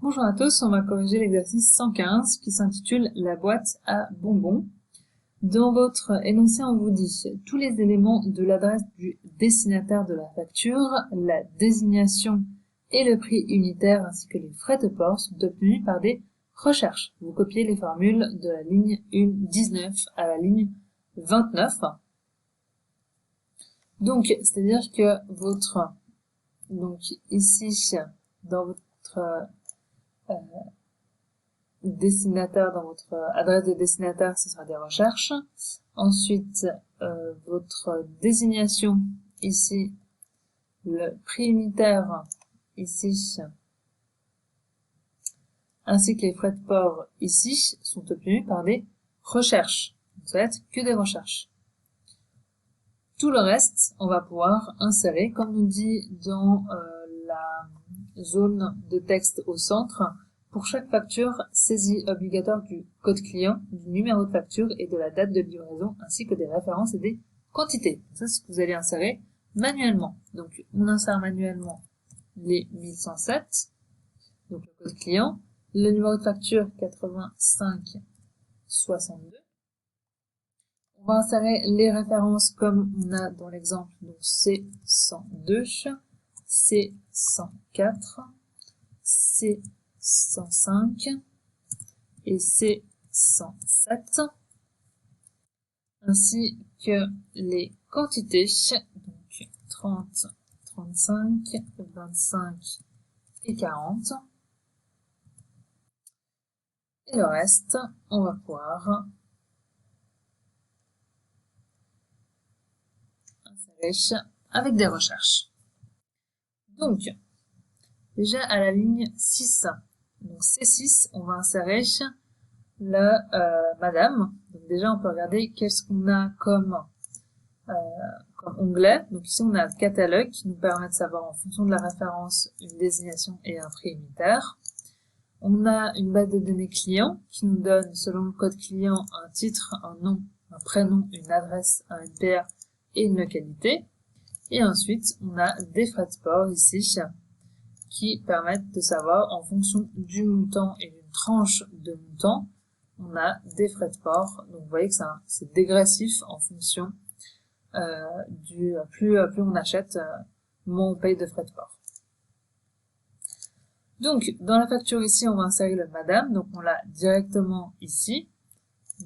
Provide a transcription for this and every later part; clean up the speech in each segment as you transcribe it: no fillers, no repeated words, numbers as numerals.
Bonjour à tous, on va corriger l'exercice 115 qui s'intitule La boîte à bonbons. Dans votre énoncé, on vous dit tous les éléments de l'adresse du destinataire de la facture, la désignation et le prix unitaire ainsi que les frais de port sont obtenus par des recherches. Vous copiez les formules de la ligne 19 à la ligne 29. Donc, c'est-à-dire que donc ici, dans votre destinataire, dans votre adresse de destinataire, ce sera des recherches. Ensuite, votre désignation, ici, le prix unitaire, ici, ainsi que les frais de port, ici, sont obtenus par des recherches. Donc, ça va être que des recherches. Tout le reste, on va pouvoir insérer, comme nous dit dans la zone de texte au centre, pour chaque facture, saisie obligatoire du code client, du numéro de facture et de la date de livraison, ainsi que des références et des quantités. Ça, c'est ce que vous allez insérer manuellement. Donc, on insère manuellement les 1107, donc le code client, le numéro de facture 8562. On va insérer les références comme on a dans l'exemple, donc C102, C104, C105 et C107, ainsi que les quantités, donc 30, 35, 25 et 40. Et le reste, on va pouvoir insérer avec des recherches. Donc, déjà à la ligne 6, donc C6, on va insérer le madame. Donc déjà, on peut regarder qu'est-ce qu'on a comme onglet. Donc ici, on a le catalogue qui nous permet de savoir en fonction de la référence une désignation et un prix unitaire. On a une base de données client qui nous donne, selon le code client, un titre, un nom, un prénom, une adresse, un NPA et une localité. Et ensuite, on a des frais de port ici qui permettent de savoir en fonction du montant et d'une tranche de montant, on a des frais de port. Donc vous voyez que c'est dégressif en fonction plus on achète, moins on paye de frais de port. Donc dans la facture ici, on va insérer le madame, donc on l'a directement ici.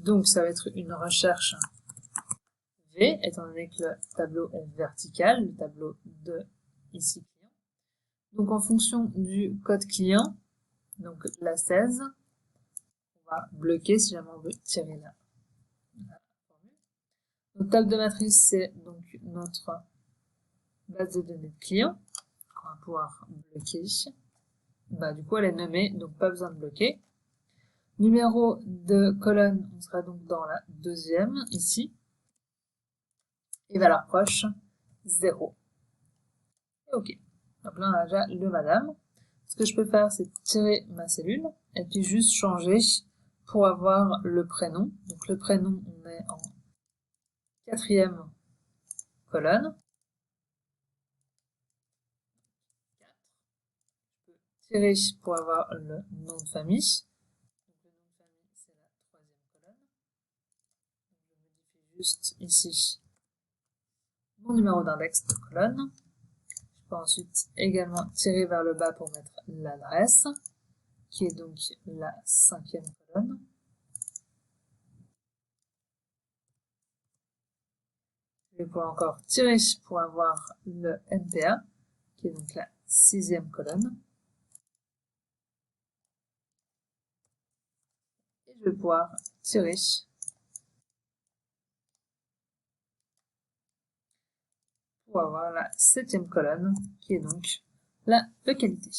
Donc ça va être une recherche V, étant donné que le tableau est vertical, le tableau de ici client. Donc en fonction du code client, donc la 16, on va bloquer si jamais on veut tirer la formule. Notre table de matrice, c'est donc notre base de données de client qu'on va pouvoir bloquer. Du coup, elle est nommée, donc pas besoin de bloquer. Numéro de colonne, on sera donc dans la deuxième, ici. Et valeur proche, 0. Et OK. Donc là, on a déjà le madame. Ce que je peux faire, c'est tirer ma cellule et puis juste changer pour avoir le prénom. Donc le prénom, on est en quatrième colonne. Je peux tirer pour avoir le nom de famille. Donc le nom de famille, c'est la troisième colonne. Donc je modifie juste ici mon numéro d'index de colonne. Je peux ensuite également tirer vers le bas pour mettre l'adresse, qui est donc la cinquième colonne. Je vais pouvoir encore tirer pour avoir le NPA, qui est donc la sixième colonne. Et je vais pouvoir tirer pour avoir la septième colonne, qui est donc la localité.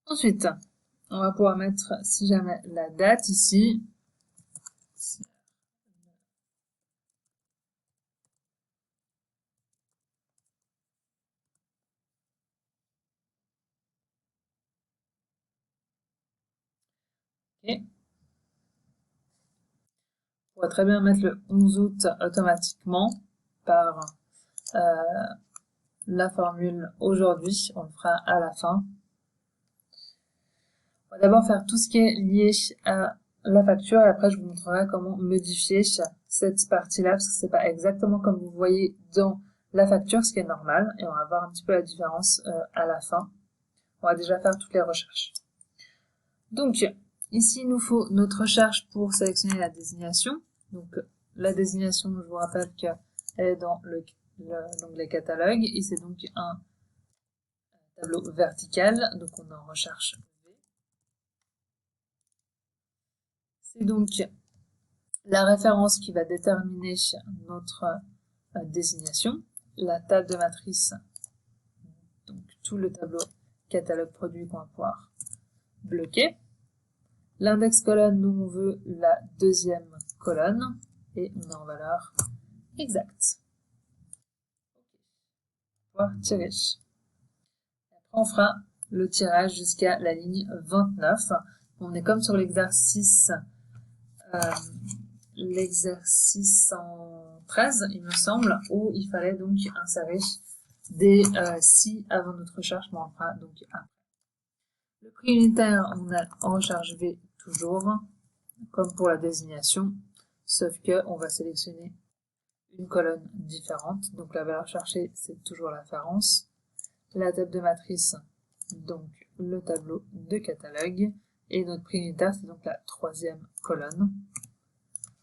Ensuite, on va pouvoir mettre, si jamais, la date ici. Okay. pourrait très bien mettre le 11 août automatiquement par la formule aujourd'hui. On le fera à la fin. On va d'abord faire tout ce qui est lié à la facture et après je vous montrerai comment modifier cette partie-là parce que c'est pas exactement comme vous voyez dans la facture, ce qui est normal, et on va voir un petit peu la différence à la fin. On va déjà faire toutes les recherches. Donc ici il nous faut notre recherche pour sélectionner la désignation. Donc la désignation, je vous rappelle qu'elle est dans l'onglet catalogue et c'est donc un tableau vertical, donc on est en recherche. C'est donc la référence qui va déterminer notre désignation, la table de matrice, donc tout le tableau catalogue produit qu'on va pouvoir bloquer. L'index colonne, nous on veut la deuxième colonne et on est en valeur exacte. On va pouvoir tirer. Après on fera le tirage jusqu'à la ligne 29. On est comme sur l'exercice en 13, il me semble, où il fallait donc insérer des si avant notre recherche, mais on le fera donc après. Le prix unitaire, on a en recherche V toujours, comme pour la désignation, sauf que on va sélectionner une colonne différente. Donc la valeur cherchée, c'est toujours la référence. La table de matrice, donc le tableau de catalogue. Et notre prix unitaire, c'est donc la troisième colonne,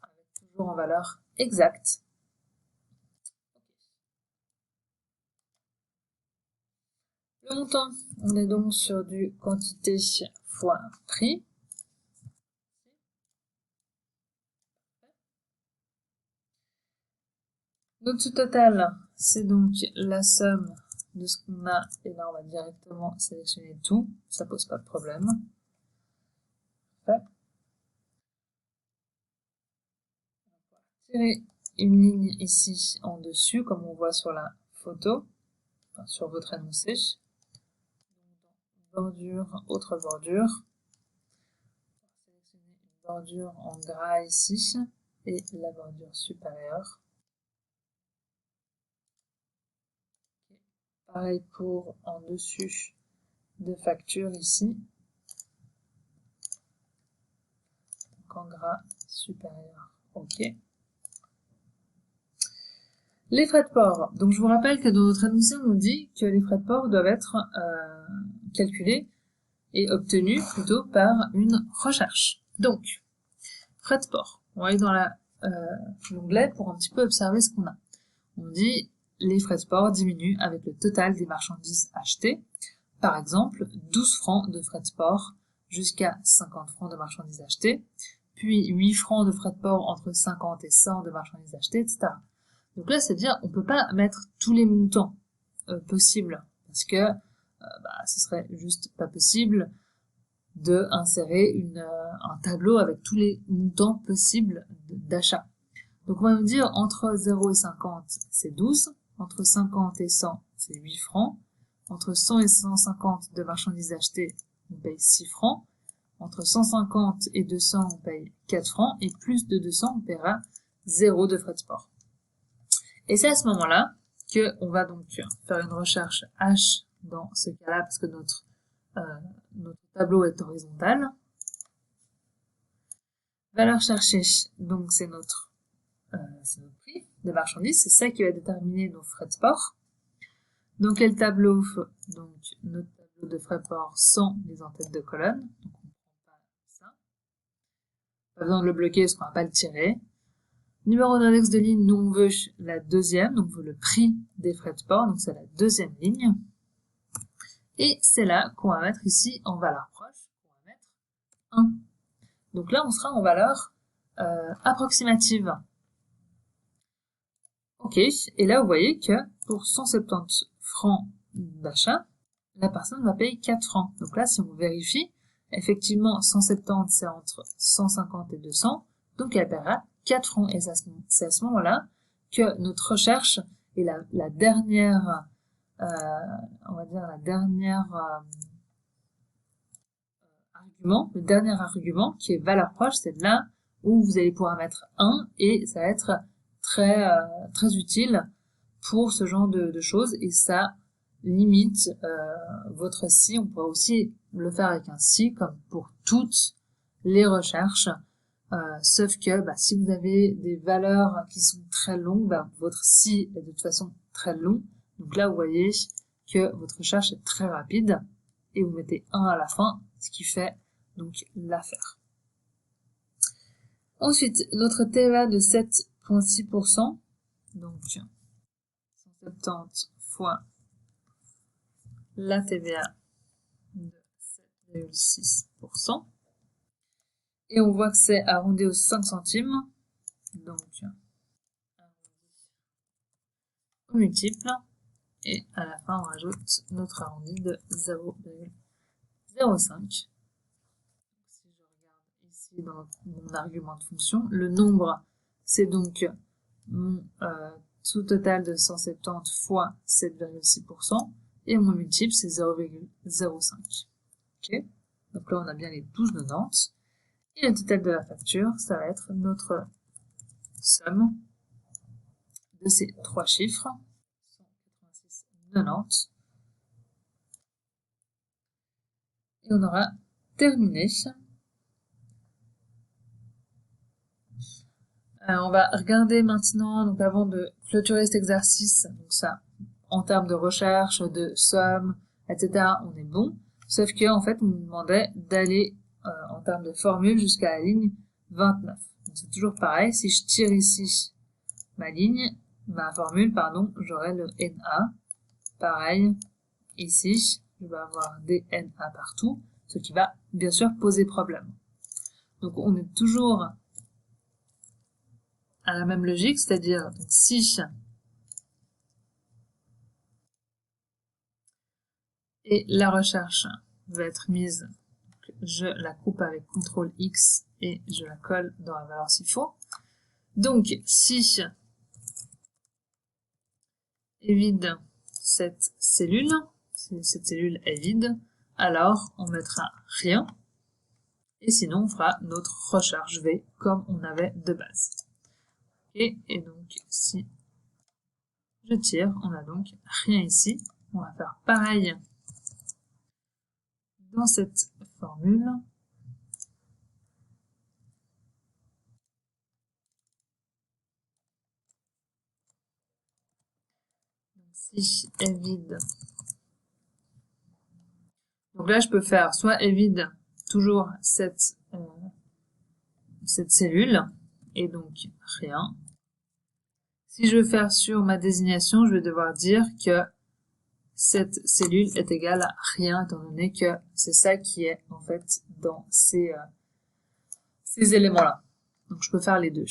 avec toujours en valeur exacte. Le montant, on est donc sur du quantité fois prix. Notre sous-total, c'est donc la somme de ce qu'on a, et là on va directement sélectionner tout, ça pose pas de problème. Parfait. On va tirer une ligne ici en dessus, comme on voit sur la photo, enfin, sur votre énoncé. Bordure, autre bordure. On va sélectionner une bordure en gras ici, et la bordure supérieure. Pareil pour en dessus de facture ici. Donc en gras supérieur. OK. Les frais de port. Donc je vous rappelle que dans notre énoncé, on nous dit que les frais de port doivent être calculés et obtenus plutôt par une recherche. Donc, frais de port. On va aller dans l'onglet pour un petit peu observer ce qu'on a. On dit les frais de port diminuent avec le total des marchandises achetées. Par exemple, 12 francs de frais de port jusqu'à 50 francs de marchandises achetées, puis 8 francs de frais de port entre 50 et 100 de marchandises achetées, etc. Donc là, c'est-à-dire, on peut pas mettre tous les montants possibles, parce que ce serait juste pas possible de insérer un tableau avec tous les montants possibles d'achat. Donc on va nous dire entre 0 et 50, c'est 12, entre 50 et 100, c'est 8 francs, entre 100 et 150 de marchandises achetées, on paye 6 francs, entre 150 et 200, on paye 4 francs, et plus de 200, on paiera 0 de frais de port. Et c'est à ce moment-là qu'on va donc faire une recherche H dans ce cas-là, parce que notre tableau est horizontal. Valeur cherchée, donc c'est notre prix de marchandises, c'est ça qui va déterminer nos frais de port. Donc quel tableau? Donc notre tableau de frais de port sans les en-têtes de colonne. Donc on ne prend pas ça. Pas besoin de le bloquer parce qu'on ne va pas le tirer. Numéro d'index de ligne, nous on veut la deuxième, donc on veut le prix des frais de port, donc c'est la deuxième ligne. Et c'est là qu'on va mettre ici en valeur proche, on va mettre 1. Donc là on sera en valeur approximative. Ok, et là vous voyez que pour 170 francs d'achat, la personne va payer 4 francs. Donc là si on vérifie, effectivement 170 c'est entre 150 et 200, donc elle paiera 4 francs. Et c'est à ce moment-là que notre recherche est la dernière, on va dire la dernière argument, le dernier argument qui est valeur proche, c'est là où vous allez pouvoir mettre 1 et ça va être très utile pour ce genre de choses et ça limite votre si. On pourrait aussi le faire avec un si comme pour toutes les recherches, sauf que si vous avez des valeurs qui sont très longues, votre si est de toute façon très long. Donc là, vous voyez que votre recherche est très rapide et vous mettez 1 à la fin, ce qui fait donc l'affaire. Ensuite, notre TVA de 7,6%, donc 170 fois la TVA de 7,6%. Et on voit que c'est arrondi aux 5 centimes, donc arrondi au multiple. Et à la fin, on rajoute notre arrondi de 0,05. Si je regarde ici dans mon argument de fonction, le nombre, c'est donc mon sous-total de 170 fois 7,6%, et mon multiple, c'est 0,05. Ok. Donc là, on a bien les 12,90. Et le total de la facture, ça va être notre somme de ces trois chiffres, 186,90. Et on aura terminé. On va regarder maintenant, donc avant de clôturer cet exercice, donc ça, en termes de recherche, de somme, etc., on est bon. Sauf que en fait, on nous demandait d'aller en termes de formule jusqu'à la ligne 29. C'est toujours pareil, si je tire ici ma formule, j'aurai le NA. Pareil, ici, je vais avoir des NA partout, ce qui va bien sûr poser problème. Donc on est toujours à la même logique, c'est-à-dire si et la recherche va être mise, je la coupe avec CTRL X et je la colle dans la valeur s'il faut. Donc si est vide cette cellule est vide, alors on mettra rien, et sinon on fera notre recherche V comme on avait de base. Et donc si je tire, on a donc rien ici. On va faire pareil dans cette formule. Donc, si est vide. Donc là, je peux faire soit est vide toujours cette cellule, et donc rien. Si je veux faire sur ma désignation, je vais devoir dire que cette cellule est égale à rien, étant donné que c'est ça qui est en fait dans ces éléments-là. Donc je peux faire les deux.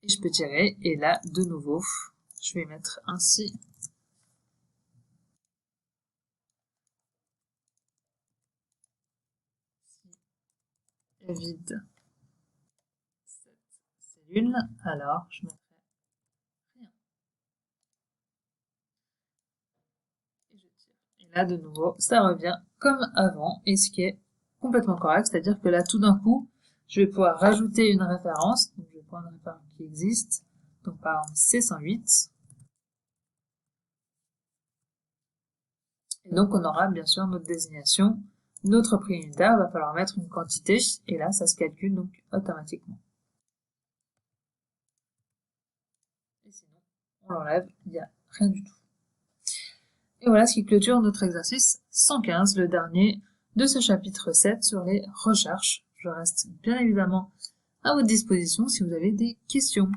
Et je peux tirer, et là, de nouveau, je vais mettre ainsi. Si vide cette cellule, alors je mettrai rien. Et je tire. Et là, de nouveau, ça revient comme avant, et ce qui est complètement correct, c'est-à-dire que là, tout d'un coup, je vais pouvoir rajouter une référence, donc je vais prendre une référence qui existe, donc par exemple C108, et donc on aura bien sûr notre désignation, notre prix unitaire, il va falloir mettre une quantité, et là ça se calcule donc automatiquement. Et sinon, on l'enlève, il n'y a rien du tout. Et voilà ce qui clôture notre exercice 115, le dernier de ce chapitre 7 sur les recherches. Je reste bien évidemment à votre disposition si vous avez des questions.